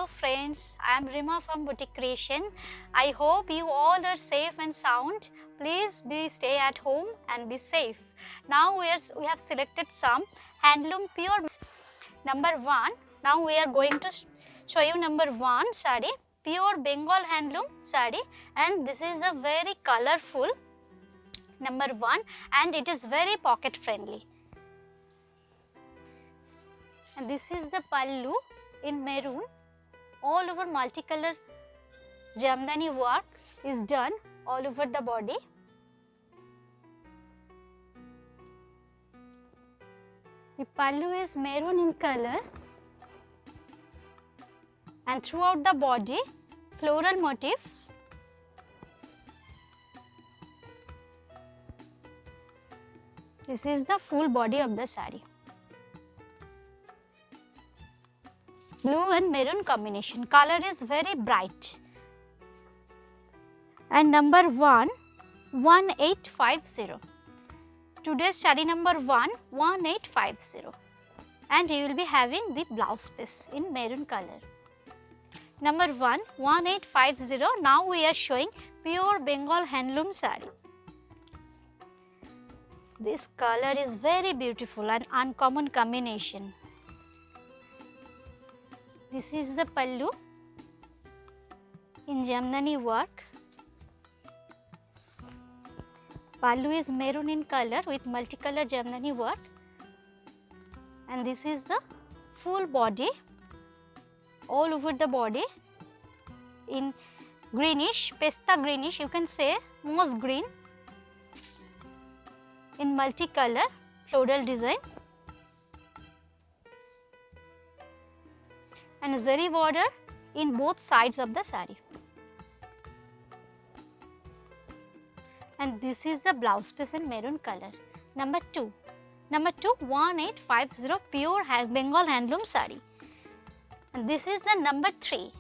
Hello friends, I am Rima from Boutique Creation. I hope you all are safe and sound. Please stay at home and be safe. Now we have selected some handloom pure. Number 1, now we are going to show you number 1 sari, pure Bengal handloom sari, and this is a very colorful number 1 and it is very pocket friendly. And this is the pallu in maroon. All over multicolor jamdani work is done all over the body. The pallu is maroon in color and throughout the body floral motifs. This is the full body of the sari. Blue and maroon combination. Color is very bright. And number 1, 1850. Today's sari number 1, 1850. And you will be having the blouse piece in maroon color. Number 1, 1850. Now we are showing pure Bengal handloom sari. This color is very beautiful and uncommon combination. This is the pallu in jamdani work. Pallu is maroon in color with multicolor jamdani work, and this is the full body, all over the body in greenish, pesta greenish, you can say moss green in multicolor floral design. And zari border in both sides of the sari. And this is the blouse piece in maroon color. Number 2, 1850 pure Bengal handloom sari. And this is the number 3.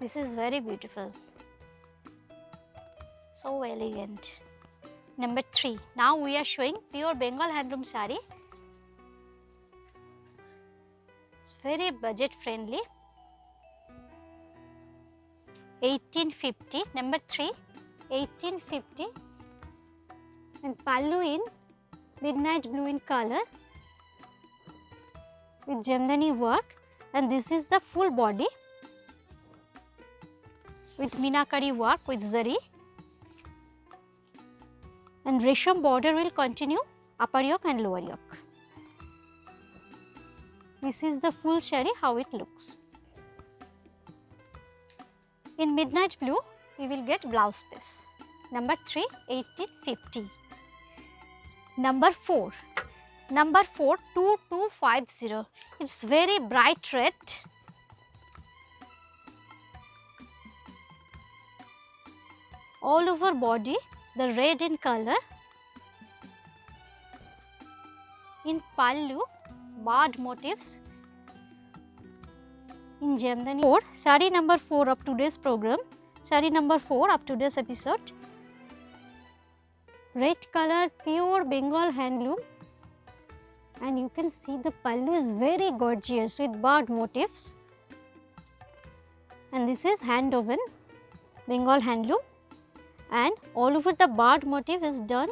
This is very beautiful, so elegant. Number 3. Now we are showing pure Bengal handloom sari. It's very budget friendly. 1850, number 3, 1850, and pallu in midnight blue in color with jamdani work, and this is the full body with meenakari work with zari, and resham border will continue upper yoke and lower yoke. This is the full sari, how it looks. In midnight blue, we will get blouse piece. Number 3, 1850. Number 4, 2250. It's very bright red. All over body, the red in color. In pallu, barred motifs in jamdani. 4, sari number 4 of today's program, sari number 4 of today's episode. Red color pure Bengal handloom, and you can see the pallu is very gorgeous with barred motifs, and this is hand woven Bengal handloom, and all over the barred motif is done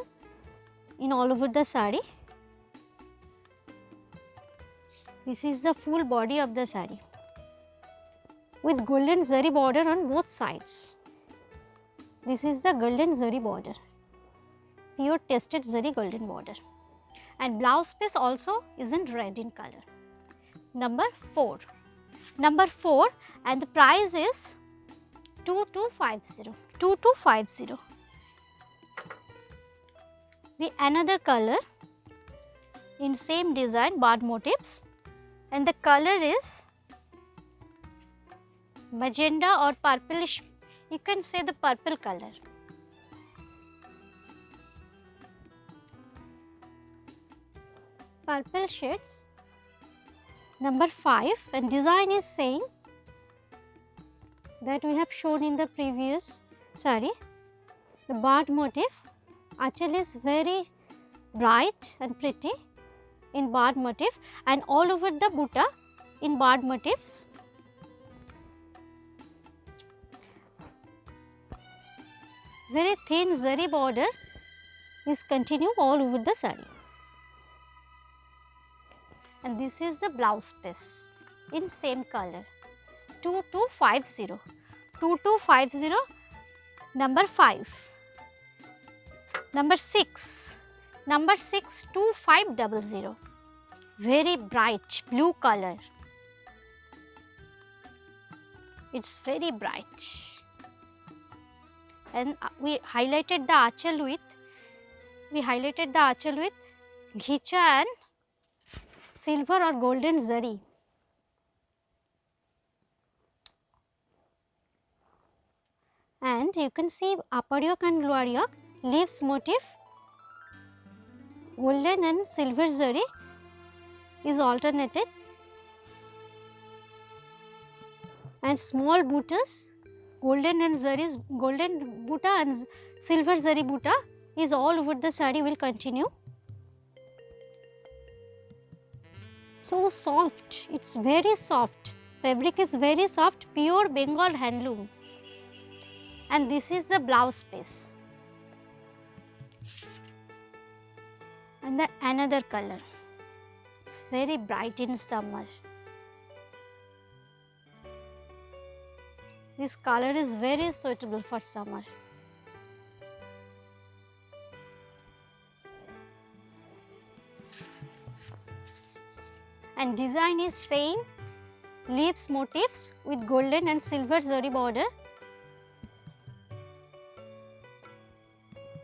in all over the sari. This is the full body of the sari with golden zari border on both sides. This is the golden zari border, pure tested zari golden border, and blouse piece also is in red in color. Number 4, and the price is 2250, 2250. The another color in same design, barred motifs, and the color is magenta or purplish, you can say the purple color. Purple shades. Number 5, and design is same that we have shown in the previous sari. The barred motif, achal is very bright and pretty in barred motif, and all over the butta in barred motifs. very thin zari border is continue all over the saree. And this is the blouse piece in same color 2250. 2250, number 5. Number 6, number 6 2500, very bright blue color. It's very bright, and we highlighted the achal with ghicha and silver or golden zari. And you can see upper yoke and lower yoke leaves motif, golden and silver zari is alternated, and small buttas, golden and zari, golden butta and silver zari butta is all over the saree will continue. So soft, it's very soft, fabric is very soft, pure Bengal handloom. And this is the blouse piece. And the another color, it's very bright in summer. This color is very suitable for summer. And design is same, leaves motifs with golden and silver zari border,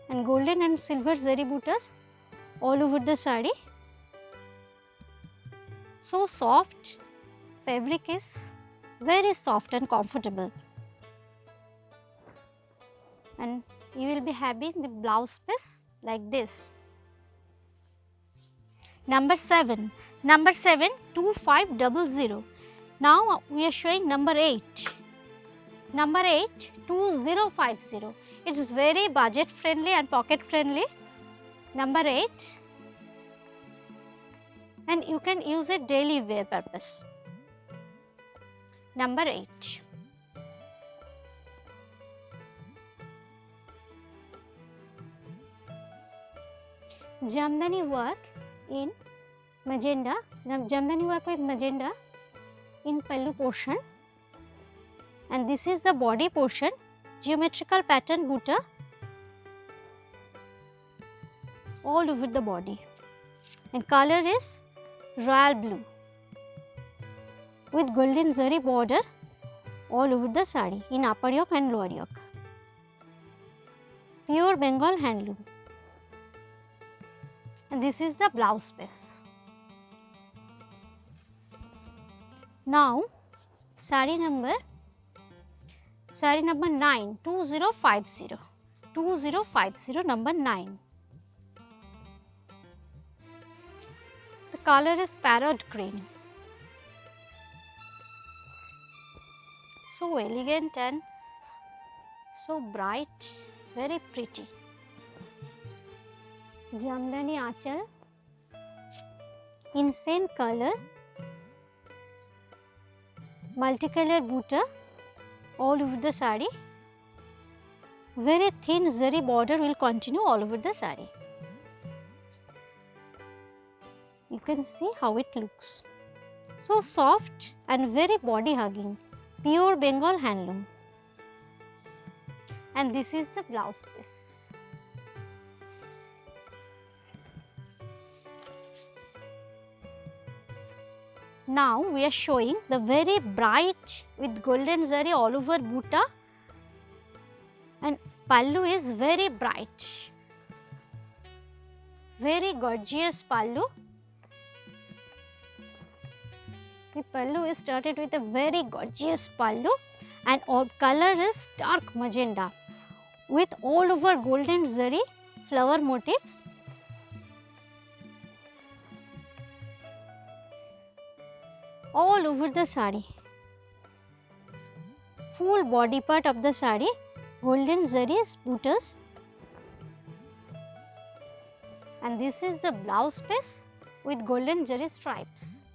and golden and silver zari buttas all over the saree. So soft, fabric is very soft and comfortable, and you will be having the blouse piece like this. Number 7, 2500. Now we are showing number 8, number 8 2050. It is very budget friendly and pocket friendly. Number 8, and you can use it daily wear purpose. Number 8. Jamdani work in magenta, Jamdani work with magenta in pallu portion, and this is the body portion, geometrical pattern butta all over the body, and color is royal blue with golden zari border all over the saree in upper yoke and lower yoke. Pure Bengal handloom. And this is the blouse piece. Now saree number 9, 2050, 2050, number 9. The color is parrot green. So elegant and so bright, very pretty. Jamdani achal in same color, multicolor butta all over the saree, very thin zari border will continue all over the saree. You can see how it looks. So soft and very body hugging, pure Bengal handloom. And this is the blouse piece. Now we are showing the very bright with golden zari all over butta, and pallu is very bright, very gorgeous pallu. The pallu is started with a very gorgeous pallu, and all color is dark magenta with all over golden zari flower motifs. All over the saree, full body part of the saree, golden zari buttas, and this is the blouse piece with golden zari stripes.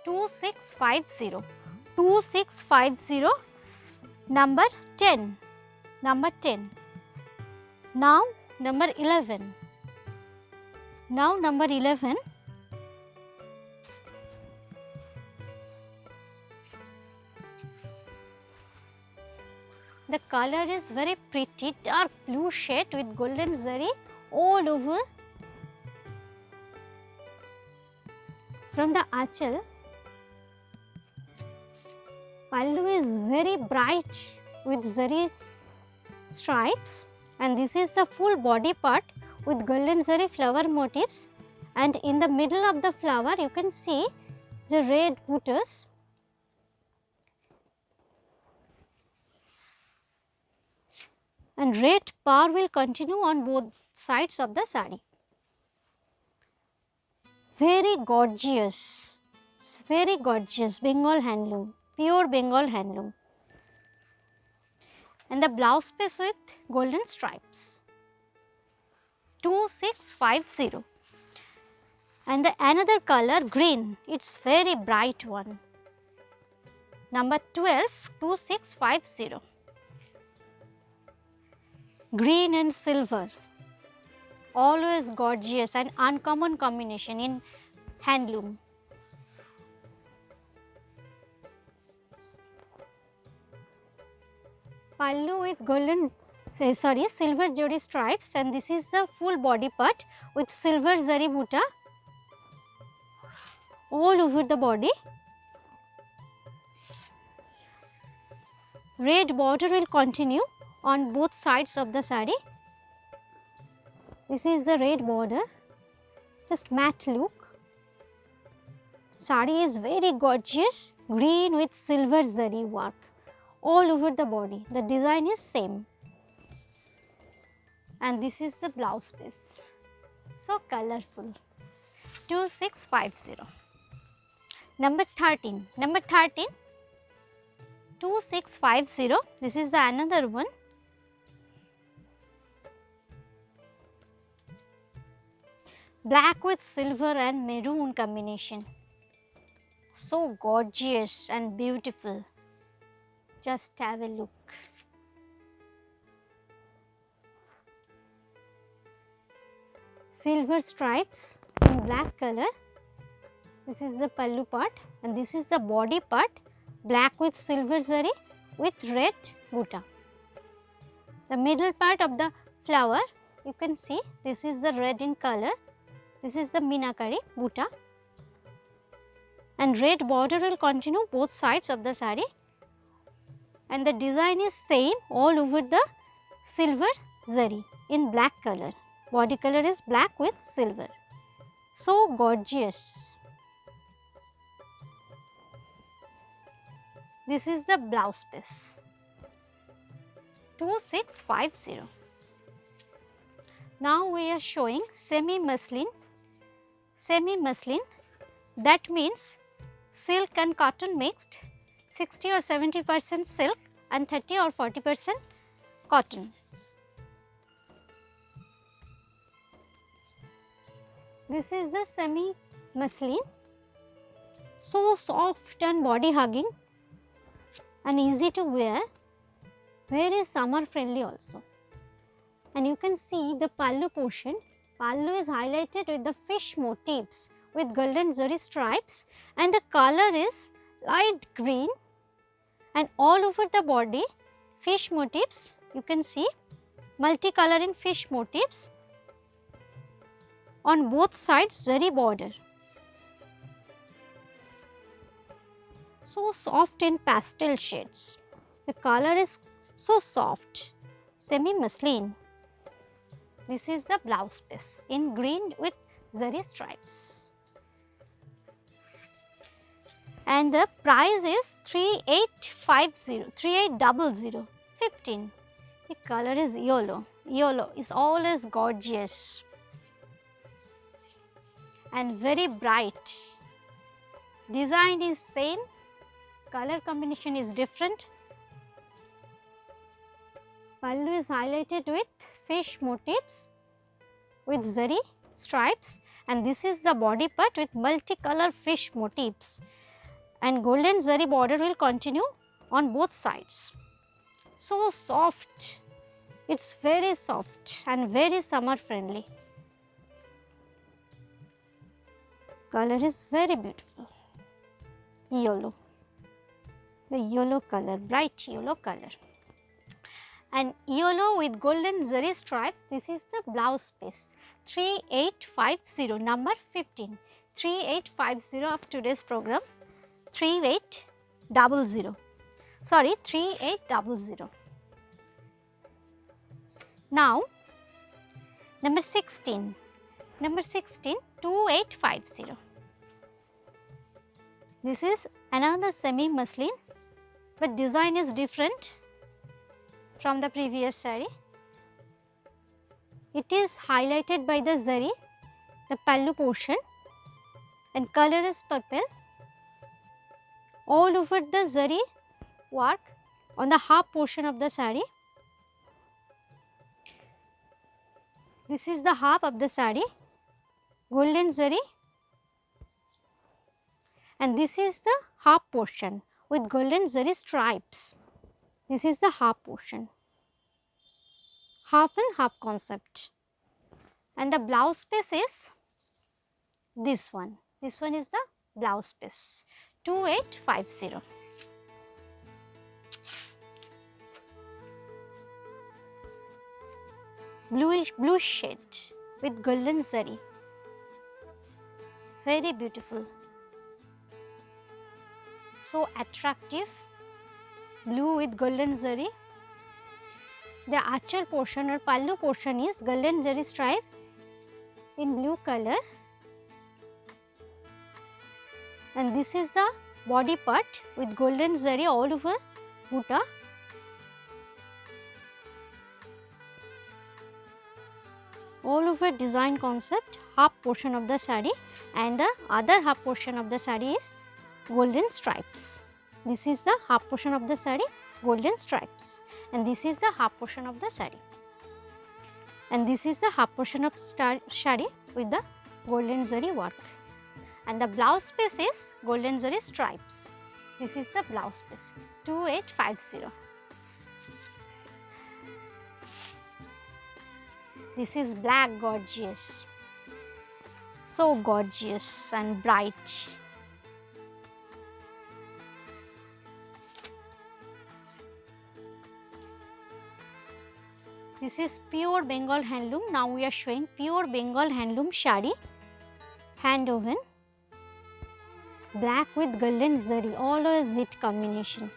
2650, 2650, number 10, number 10. Now number 11. Now number 11. The color is very pretty, dark blue shade with golden zari all over. From the achal, pallu is very bright with zari stripes, and this is the full body part with golden zari flower motifs, and in the middle of the flower you can see the red buttas. And red par will continue on both sides of the sari. Very gorgeous Bengal handloom, pure Bengal handloom. And the blouse piece with golden stripes. 2650. And the another color green, it's very bright one. Number 12, 2650. Green and silver, always gorgeous and uncommon combination in handloom. Pallu with silver jodi stripes, and this is the full body part with silver zari buta all over the body. Red border will continue on both sides of the sari. This is the red border, just matte look. Sari is very gorgeous, green with silver zari work all over the body. The design is same. And this is the blouse piece, so colorful. 2650. Number 13. 2650. This is the another one. Black with silver and maroon combination. So gorgeous and beautiful. Just have a look. Silver stripes in black color. This is the pallu part, and this is the body part, black with silver zari with red buta. The middle part of the flower, you can see this is the red in color. This is the meenakari buta, and red border will continue both sides of the sari, and the design is same all over the silver zari in black color. Body color is black with silver. So gorgeous. This is the blouse piece. 2650. Now we are showing semi muslin. Semi muslin, that means silk and cotton mixed, 60 or 70% silk and 30 or 40% cotton. This is the semi muslin, so soft and body hugging and easy to wear, very summer friendly also. And you can see the pallu portion. Pallu is highlighted with the fish motifs with golden zari stripes, and the color is light green, and all over the body fish motifs. You can see multicolor in fish motifs, on both sides zari border. So soft in pastel shades. The color is so soft, semi muslin. This is the blouse piece in green with zari stripes. And the price is 3850, 3800, 15. The color is yellow. Yellow is always gorgeous and very bright. Design is same, color combination is different. Pallu is highlighted with fish motifs with zari stripes, and this is the body part with multicolor fish motifs, and golden zari border will continue on both sides. So soft It's very soft and very summer friendly. Color is very beautiful. Yellow. The yellow color, bright yellow color. And yellow with golden zari stripes, this is the blouse piece. 3850, number 15. 3850 of today's program. 3800. Sorry, 3800. Now, number 16. Number 16, 2850. This is another semi muslin, but design is different from the previous saree. It is highlighted by the zari, the pallu portion, and color is purple. All over the zari work on the half portion of the saree. This is the half of the saree, golden zari, and this is the half portion with golden zari stripes. This is the half portion, half and half concept, and the blouse piece is this one. This one is the blouse piece, 2850. Blue shade with golden zari, very beautiful, so attractive. Blue with golden zari. The achal portion or pallu portion is golden zari stripe in blue color, and this is the body part with golden zari all over butta. All over design concept, half portion of the saree, and the other half portion of the saree is golden stripes. This is the half portion of the saree, golden stripes, and this is the half portion of the saree, and this is the half portion of saree with the golden zari work, and the blouse piece is golden zari stripes. This is the blouse piece, 2850. This is black gorgeous, so gorgeous and bright. This is pure Bengal handloom. Now we are showing pure Bengal handloom shari, hand woven, black with golden zari, always hit combination,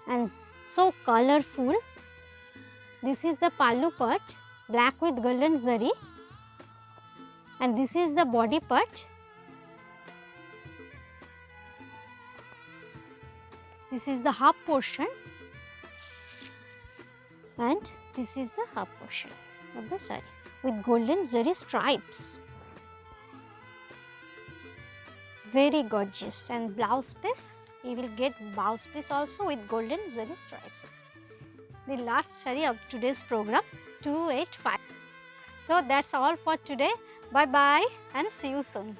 and so colorful. This is the pallu part, black with golden zari, and this is the body part. This is the half portion, and this is the half portion of the saree with golden zari stripes. Very gorgeous, and blouse piece, you will get blouse piece also with golden zari stripes. The last saree of today's program, 285. So that's all for today. Bye bye and see you soon.